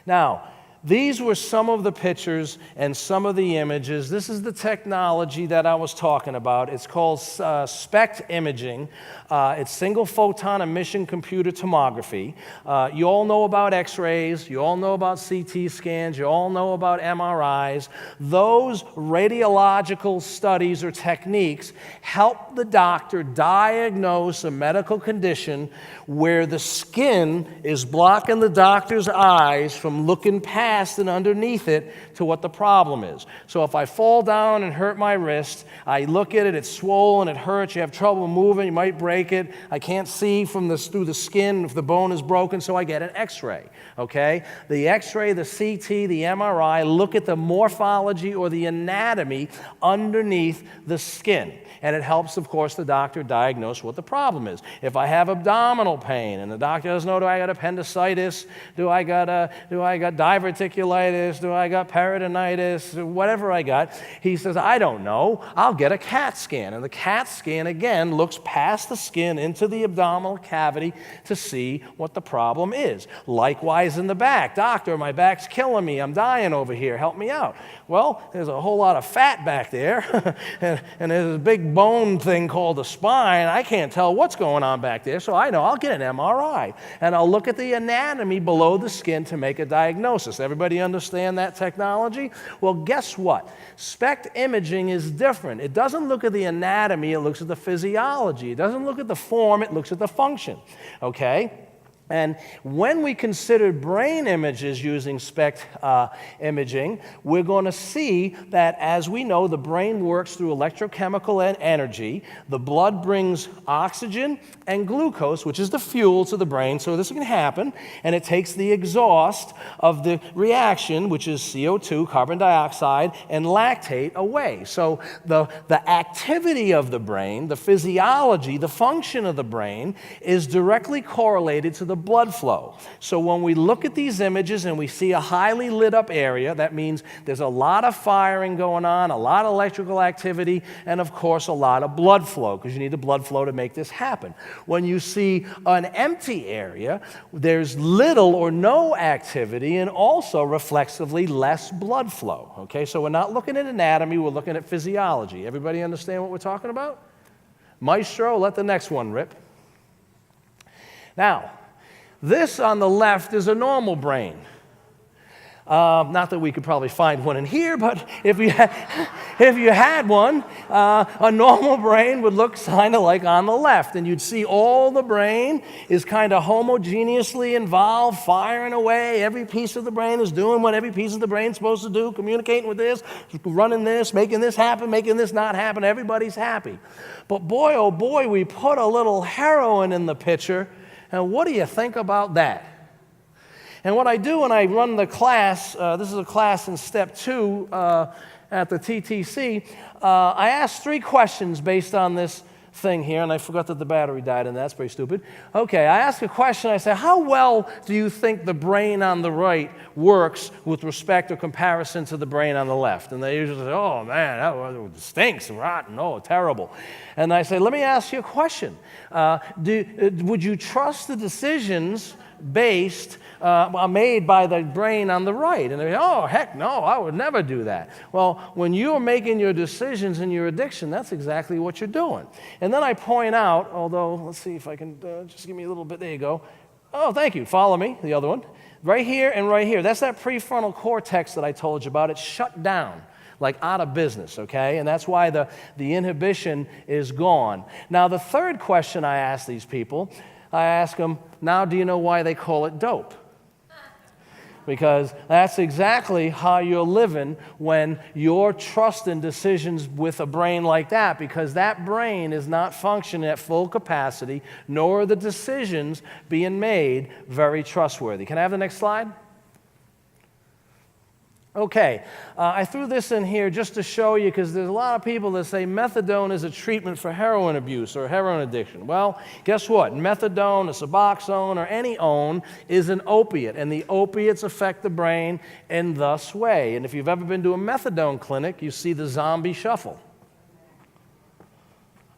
Now, these were some of the pictures and some of the images. This is the technology that I was talking about. It's called SPECT imaging. It's single photon emission computer tomography. You all know about X-rays. You all know about CT scans. You all know about MRIs. Those radiological studies or techniques help the doctor diagnose a medical condition where the skin is blocking the doctor's eyes from looking past and underneath it to what the problem is. So if I fall down and hurt my wrist, I look at it, it's swollen, it hurts, you have trouble moving, you might break it, I can't see through the skin if the bone is broken, so I get an X-ray, okay? The X-ray, the CT, the MRI look at the morphology or the anatomy underneath the skin. And it helps, of course, the doctor diagnose what the problem is. If I have abdominal pain and the doctor doesn't know, do I got appendicitis, do I got diverticulitis, do I got peritonitis, whatever I got, he says, I don't know, I'll get a CAT scan. And the CAT scan, again, looks past the skin into the abdominal cavity to see what the problem is. Likewise in the back, doctor, my back's killing me, I'm dying over here, help me out. Well, there's a whole lot of fat back there, and there's a big bone thing called the spine. I can't tell what's going on back there, so I know I'll get an MRI, and I'll look at the anatomy below the skin to make a diagnosis. Everybody understand that technology? Well, guess what? SPECT imaging is different. It doesn't look at the anatomy, it looks at the physiology. It doesn't look at the form, it looks at the function, okay? And when we considered brain images using SPECT imaging, we're going to see that, as we know, the brain works through electrochemical energy. The blood brings oxygen and glucose, which is the fuel, to the brain, so this can happen, and it takes the exhaust of the reaction, which is CO2, carbon dioxide, and lactate away. So the activity of the brain, the physiology, the function of the brain is directly correlated to the blood flow. So when we look at these images and we see a highly lit up area, that means there's a lot of firing going on, a lot of electrical activity, and of course a lot of blood flow, because you need the blood flow to make this happen. When you see an empty area, there's little or no activity and also reflexively less blood flow. Okay, so we're not looking at anatomy, we're looking at physiology. Everybody understand what we're talking about? Maestro, let the next one rip. Now, this on the left is a normal brain. Not that we could probably find one in here, but if you had one, a normal brain would look kind of like on the left, and you'd see all the brain is kind of homogeneously involved, firing away. Every piece of the brain is doing what every piece of the brain is supposed to do, communicating with this, running this, making this happen, making this not happen. Everybody's happy. But boy, oh boy, we put a little heroin in the picture, and what do you think about that? And what I do when I run the class, this is a class in step 2 at the TTC, I ask 3 questions based on this thing here, and I forgot that the battery died, and that's pretty stupid. Okay, I ask a question, I say, how well do you think the brain on the right works with respect or comparison to the brain on the left? And they usually say, oh man, that stinks, rotten, oh, terrible. And I say, let me ask you a question. Would you trust the decisions made by the brain on the right? And they say, oh, heck no, I would never do that. Well, when you're making your decisions in your addiction, that's exactly what you're doing. And then I point out, although, let's see if I can, just give me a little bit, there you go. Oh, thank you, follow me, the other one. Right here and right here, that's that prefrontal cortex that I told you about. It's shut down, like out of business, okay? And that's why the inhibition is gone. Now, the third question I ask these people, I ask them, now do you know why they call it dope? Because that's exactly how you're living when you're trusting decisions with a brain like that, because that brain is not functioning at full capacity, nor are the decisions being made very trustworthy. Can I have the next slide? Okay, I threw this in here just to show you, because there's a lot of people that say methadone is a treatment for heroin abuse or heroin addiction. Well, guess what? Methadone, a Suboxone, or any ON is an opiate, and the opiates affect the brain in this way. And if you've ever been to a methadone clinic, you see the zombie shuffle.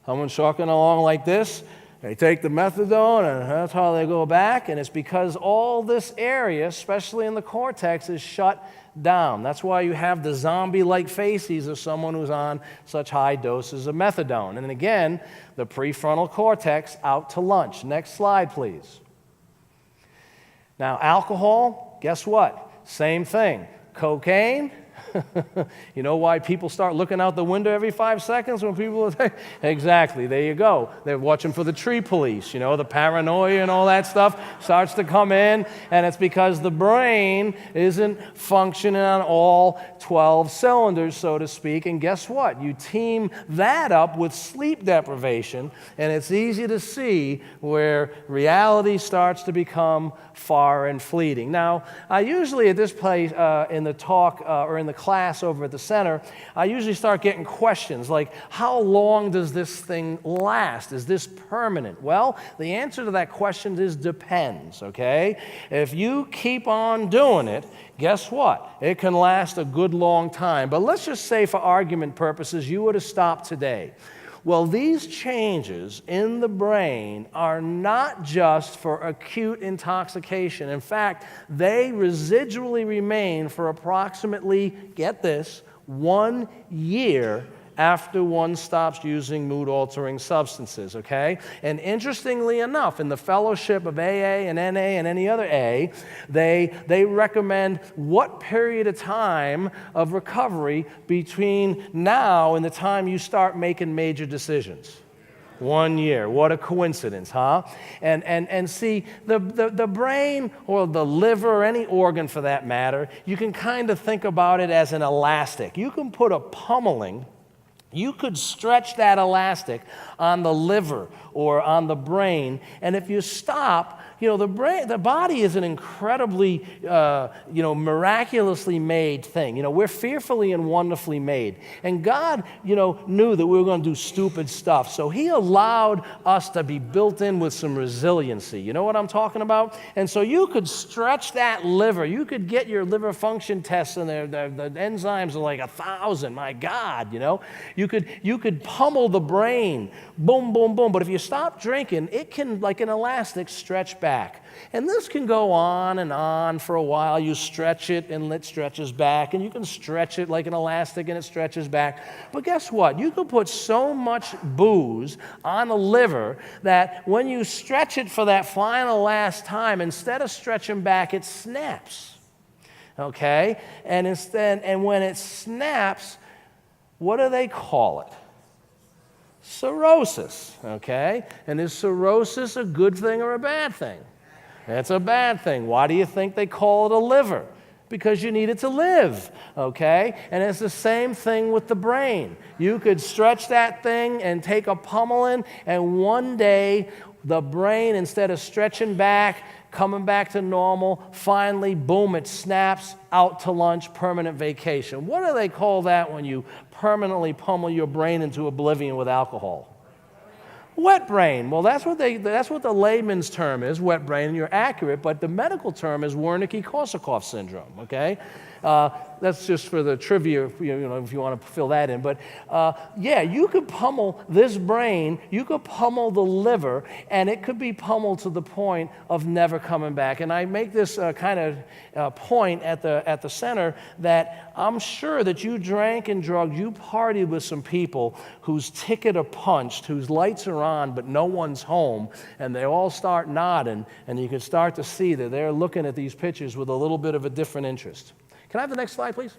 Someone's walking along like this, They take the methadone, and that's how they go back, and it's because all this area, especially in the cortex, is shut down. That's why you have the zombie-like faces of someone who's on such high doses of methadone. And again, the prefrontal cortex out to lunch. Next slide, please. Now, alcohol, guess what? Same thing. Cocaine. You know why people start looking out the window every 5 seconds when people are exactly, there you go. They're watching for the tree police, the paranoia and all that stuff starts to come in, and it's because the brain isn't functioning on all 12 cylinders, so to speak. And guess what? You team that up with sleep deprivation, and it's easy to see where reality starts to become far and fleeting. Now, I usually at this place in the talk or in the class over at the center, I usually start getting questions like, how long does this thing last? Is this permanent? Well, the answer to that question is depends, okay? If you keep on doing it, guess what? It can last a good long time. But let's just say for argument purposes, you were to stop today. Well, these changes in the brain are not just for acute intoxication. In fact, they residually remain for approximately, get this, 1 year after one stops using mood-altering substances, okay? And interestingly enough, in the fellowship of AA and NA and any other A, they recommend what period of time of recovery between now and the time you start making major decisions. 1 year. What a coincidence, huh? And see, the brain or the liver or any organ for that matter, you can kind of think about it as an elastic. You can put a pummeling. You could stretch that elastic on the liver or on the brain, and if you stop, the body is an incredibly, miraculously made thing. We're fearfully and wonderfully made, and God, knew that we were going to do stupid stuff, so He allowed us to be built in with some resiliency. You know what I'm talking about? And so you could stretch that liver. You could get your liver function tests, and the enzymes are like 1,000. My God, You could pummel the brain, boom, boom, boom. But if you stop drinking, it can, like an elastic, stretch back. And this can go on for a while. You stretch it, and it stretches back. And you can stretch it like an elastic, and it stretches back. But guess what? You can put so much booze on a liver that when you stretch it for that final last time, instead of stretching back, it snaps. Okay? And when it snaps, what do they call it? Cirrhosis, okay? And is cirrhosis a good thing or a bad thing? It's a bad thing. Why do you think they call it a liver? Because you need it to live, okay? And it's the same thing with the brain. You could stretch that thing and take a pummeling, and one day the brain, instead of stretching back, coming back to normal, finally, boom, it snaps, out to lunch, permanent vacation. What do they call that when you permanently pummel your brain into oblivion with alcohol? Wet brain. Well, that's what the layman's term is, wet brain, and you're accurate, but the medical term is Wernicke-Korsakoff syndrome, okay? That's just for the trivia, if you want to fill that in. But you could pummel this brain, you could pummel the liver, and it could be pummeled to the point of never coming back. And I make this kind of point at the center that I'm sure that you drank and drugged, you partied with some people whose ticket are punched, whose lights are on, but no one's home, and they all start nodding, and you can start to see that they're looking at these pictures with a little bit of a different interest. Can I have the next slide, please?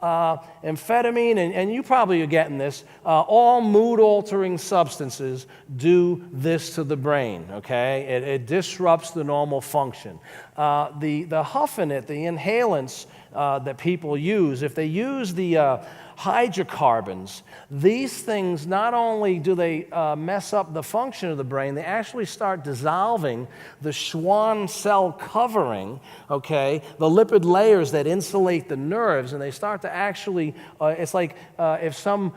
Amphetamine, and you probably are getting this, all mood-altering substances do this to the brain, okay? It disrupts the normal function. The huffing it, the inhalants that people use, if they use the hydrocarbons, these things, not only do they mess up the function of the brain, they actually start dissolving the Schwann cell covering, okay, the lipid layers that insulate the nerves, and they start to actually, it's like if some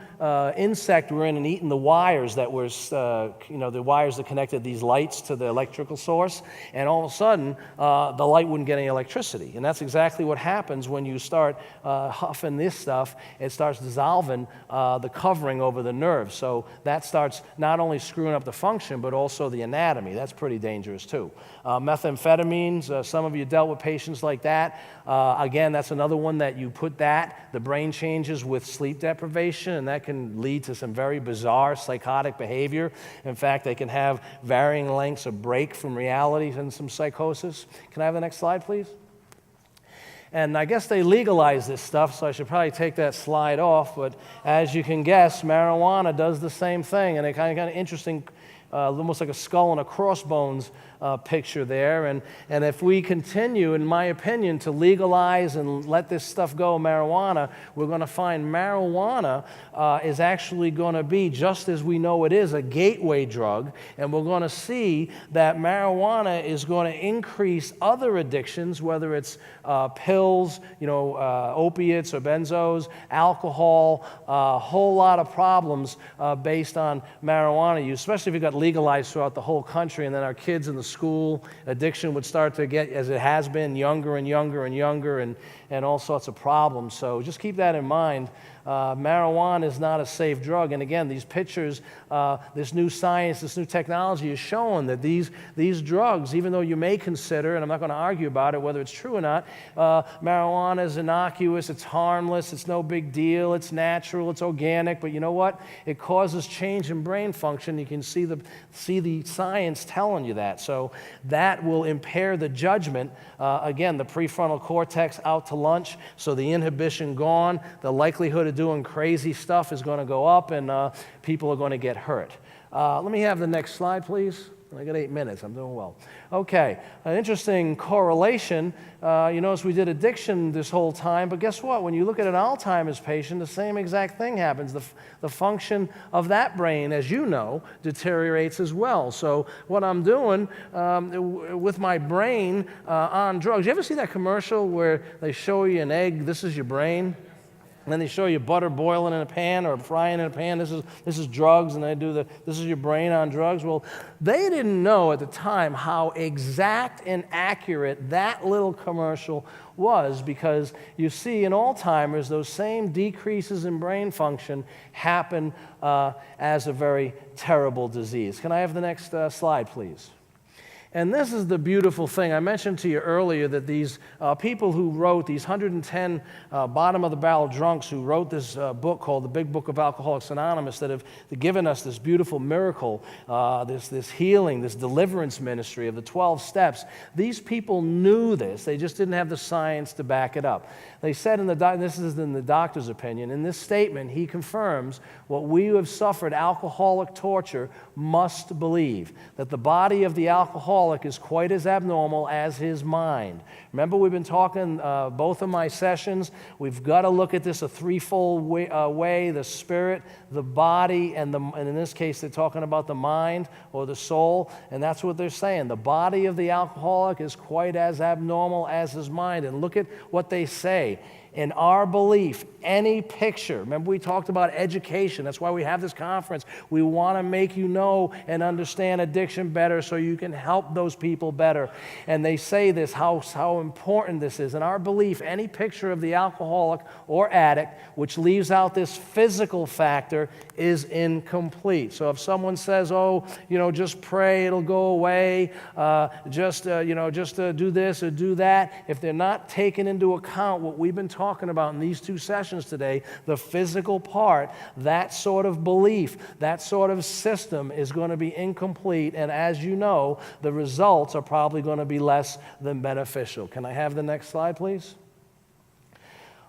insect were in and eaten the wires that were, the wires that connected these lights to the electrical source, and all of a sudden, the light wouldn't get any electricity. And that's exactly what happens when you start huffing this stuff. It starts starts dissolving the covering over the nerve. So that starts not only screwing up the function, but also the anatomy. That's pretty dangerous too. Methamphetamines, some of you dealt with patients like that. Again, that's another one that you put the brain changes with sleep deprivation, and that can lead to some very bizarre psychotic behavior. In fact, they can have varying lengths of break from reality and some psychosis. Can I have the next slide, please? And I guess they legalized this stuff, so I should probably take that slide off. But as you can guess, marijuana does the same thing, and it kind of interesting, almost like a skull and a crossbones picture there. And if we continue, in my opinion, to legalize and let this stuff go, marijuana, we're going to find marijuana is actually going to be, just as we know it is, a gateway drug. And we're going to see that marijuana is going to increase other addictions, whether it's pills, opiates or benzos, alcohol, a whole lot of problems based on marijuana use, especially if it got legalized throughout the whole country, and then our kids in the school, addiction would start to get, as it has been, younger and younger and younger, and all sorts of problems. So just keep that in mind. Marijuana is not a safe drug. And again, these pictures, this new science, this new technology is showing that these drugs, even though you may consider, and I'm not going to argue about it, whether it's true or not, marijuana is innocuous, it's harmless, it's no big deal, it's natural, it's organic, but you know what? It causes change in brain function. You can see the science telling you that. So that will impair the judgment. Again, the prefrontal cortex out to lunch, so the inhibition gone, the likelihood of doing crazy stuff is going to go up, and people are going to get hurt. Let me have the next slide, please. I got 8 minutes. I'm doing well. Okay, an interesting correlation. You notice we did addiction this whole time, but guess what? When you look at an Alzheimer's patient, the same exact thing happens. The function of that brain, as you know, deteriorates as well. So what I'm doing with my brain on drugs, you ever see that commercial where they show you an egg, this is your brain? And then they show you butter boiling in a pan or frying in a pan. This is drugs, and they do this is your brain on drugs. Well, they didn't know at the time how exact and accurate that little commercial was, because you see in Alzheimer's, those same decreases in brain function happen as a very terrible disease. Can I have the next slide, please? And this is the beautiful thing. I mentioned to you earlier that these people who wrote, these 110 bottom-of-the-barrel drunks who wrote this book called The Big Book of Alcoholics Anonymous, that have given us this beautiful miracle, this healing, this deliverance ministry of the 12 steps, these people knew this. They just didn't have the science to back it up. They said, this is in the doctor's opinion, in this statement, he confirms what we who have suffered alcoholic torture must believe, that the body of the alcoholic is quite as abnormal as his mind. Remember, we've been talking both of my sessions. We've got to look at this a threefold way, the spirit, the body, and in this case, they're talking about the mind or the soul, and that's what they're saying. The body of the alcoholic is quite as abnormal as his mind. And look at what they say. In our belief, any picture, remember we talked about education, that's why we have this conference. We want to make you know and understand addiction better so you can help those people better. And they say this, how important this is. In our belief, any picture of the alcoholic or addict which leaves out this physical factor is incomplete. So if someone says, just pray, it'll go away, just do this or do that, if they're not taking into account what we've been talking about in these two sessions today, the physical part, that sort of belief, that sort of system is going to be incomplete, and as you know, the results are probably going to be less than beneficial. Can I have the next slide, please?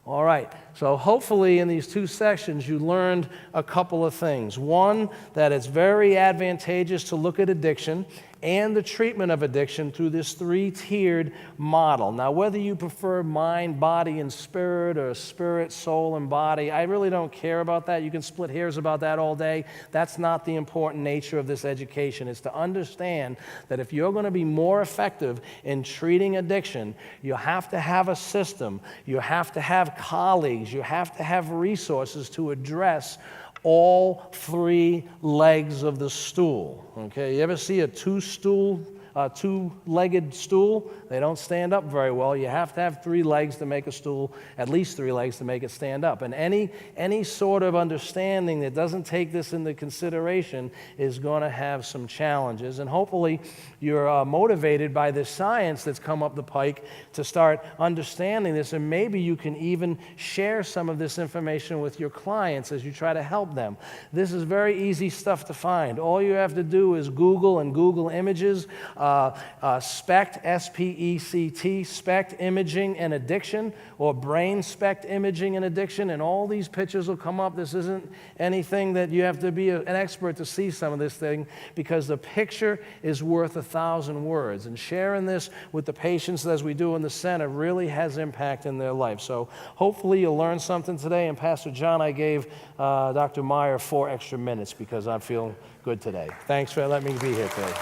All right, so hopefully in these two sections you learned a couple of things. One, that it's very advantageous to look at addiction and the treatment of addiction through this three-tiered model. Now, whether you prefer mind, body, and spirit, or spirit, soul, and body, I really don't care about that. You can split hairs about that all day. That's not the important nature of this education. It's to understand that if you're going to be more effective in treating addiction, you have to have a system, you have to have colleagues, you have to have resources to address all three legs of the stool. Okay, you ever see a two-stool two-legged stool, they don't stand up very well. You have to have 3 legs to make a stool, at least 3 legs to make it stand up. And any sort of understanding that doesn't take this into consideration is going to have some challenges. And hopefully you're motivated by this science that's come up the pike to start understanding this, and maybe you can even share some of this information with your clients as you try to help them. This is very easy stuff to find. All you have to do is Google images, SPECT, S-P-E-C-T, SPECT imaging and addiction, or brain SPECT imaging and addiction, and all these pictures will come up. This isn't anything that you have to be an expert to see some of this thing, because the picture is worth 1,000 words. And sharing this with the patients as we do in the center really has impact in their life. So hopefully you'll learn something today. And Pastor John, I gave Dr. Meyer 4 extra minutes because I'm feeling good today. Thanks for letting me be here today.